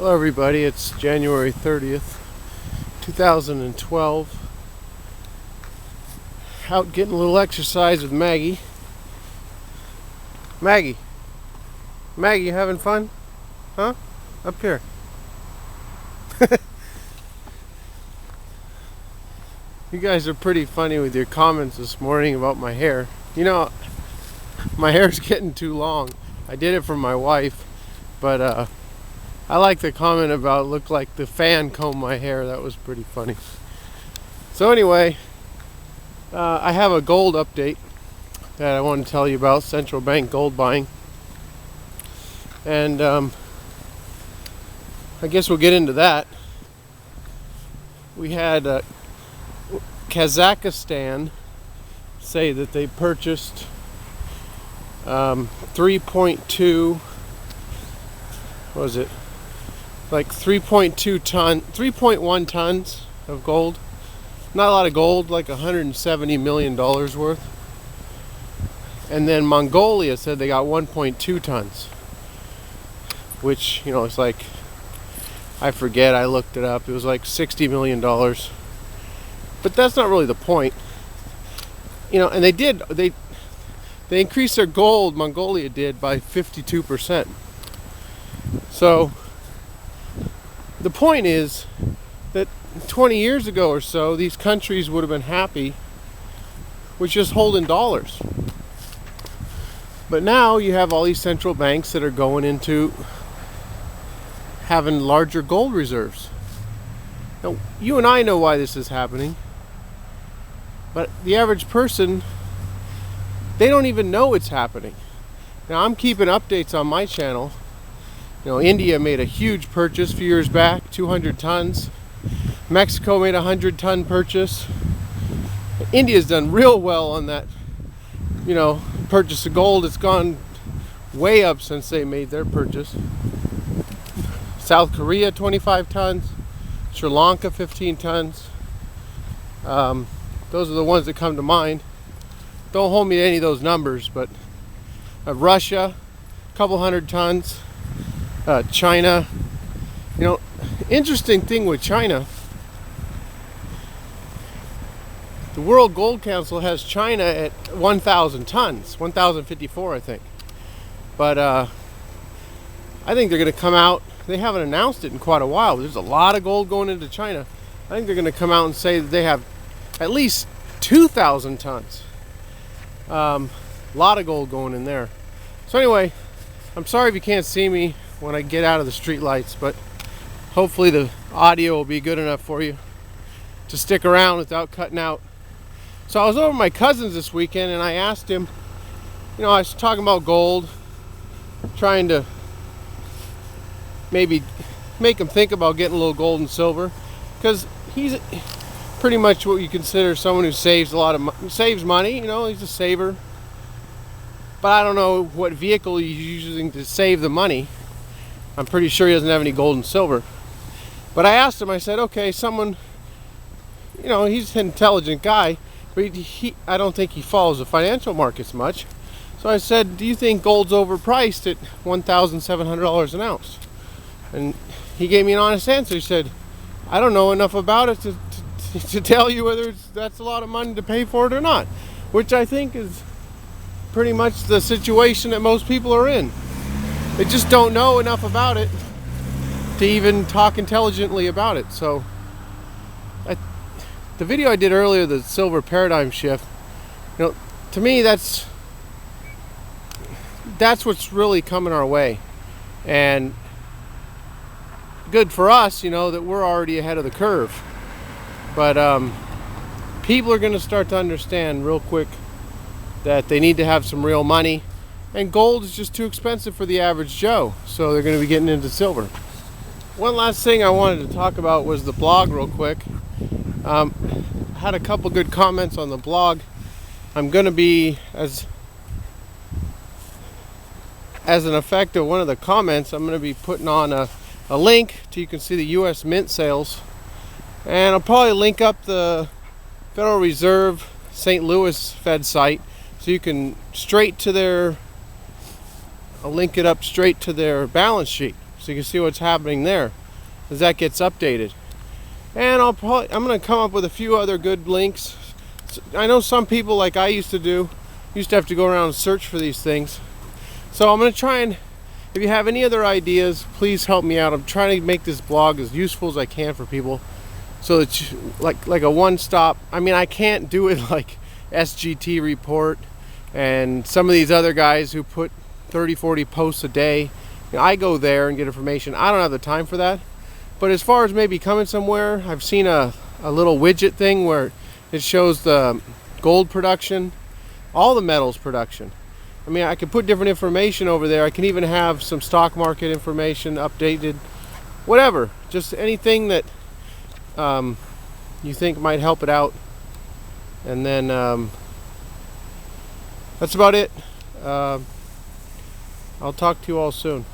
Hello everybody, it's January 30th, 2012. Out getting a little exercise with Maggie. Maggie, you having fun? Huh? Up here. You guys are pretty funny with your comments this morning about my hair. You know, my hair's getting too long. I did it for my wife, but I like the comment about looked like the fan combed my hair. That was pretty funny. So anyway, I have a gold update that I want to tell you about, central bank gold buying. And I guess we'll get into that. We had Kazakhstan say that they purchased 3.2, what was it? Like 3.1 tons of gold. Not a lot of gold, like $170 million worth. And then Mongolia said they got 1.2 tons. Which, you know, it's like, I forget, I looked it up. It was like $60 million. But that's not really the point. You know, and they increased their gold, Mongolia did, by 52%. So, the point is that 20 years ago or so, these countries would have been happy with just holding dollars. But now you have all these central banks that are going into having larger gold reserves. Now, you and I know why this is happening, but the average person, they don't even know it's happening. Now, I'm keeping updates on my channel. You know, India made a huge purchase a few years back, 200 tons. Mexico made a 100-ton purchase. India's done real well on that, you know, purchase of gold. It's gone way up since they made their purchase. South Korea, 25 tons. Sri Lanka, 15 tons. Those are the ones that come to mind. Don't hold me to any of those numbers, but Russia, a couple hundred tons. China, you know, interesting thing with China, the World Gold Council has China at 1,000 tons, 1,054 I think, but I think they're going to come out, they haven't announced it in quite a while, but there's a lot of gold going into China. I think they're going to come out and say that they have at least 2,000 tons, a lot of gold going in there. So anyway, I'm sorry if you can't see me when I get out of the street lights, but hopefully the audio will be good enough for you to stick around without cutting out. So I was over at my cousin's this weekend and I asked him, you know, I was talking about gold, trying to maybe make him think about getting a little gold and silver, because he's pretty much what you consider someone who saves a lot of saves money. You know, he's a saver, but I don't know what vehicle he's using to save the money. I'm pretty sure he doesn't have any gold and silver. But I asked him, I said, okay, someone, you know, he's an intelligent guy, but I don't think he follows the financial markets much. So I said, do you think gold's overpriced at $1,700 an ounce? And he gave me an honest answer. He said, I don't know enough about it to tell you whether that's a lot of money to pay for it or not. Which I think is pretty much the situation that most people are in. They just don't know enough about it to even talk intelligently about it. So the video I did earlier, the silver paradigm shift, you know, to me that's what's really coming our way. And good for us, you know, that we're already ahead of the curve. But people are going to start to understand real quick that they need to have some real money. And gold is just too expensive for the average Joe, so they're going to be getting into silver. One last thing I wanted to talk about was the blog real quick. I had a couple good comments on the blog. I'm going to be, as an effect of one of the comments, I'm going to be putting on a link to, you can see the U.S. Mint sales. And I'll probably link up the Federal Reserve St. Louis Fed site, so you can I'll link it up straight to their balance sheet. so you can see what's happening there as that gets updated. And I'm going to come up with a few other good links. I know some people, like I used to have to go around and search for these things. So I'm going to try and, if you have any other ideas, please help me out. I'm trying to make this blog as useful as I can for people, so that like a one-stop. I mean, I can't do it like SGT Report and some of these other guys who put 30-40 posts a day. You know, I go there and get information. I don't have the time for that. But as far as maybe coming somewhere, I've seen a little widget thing where it shows the gold production, all the metals production. I mean, I can put different information over there. I can even have some stock market information updated, whatever. Just anything that you think might help it out. And then that's about it. I'll talk to you all soon.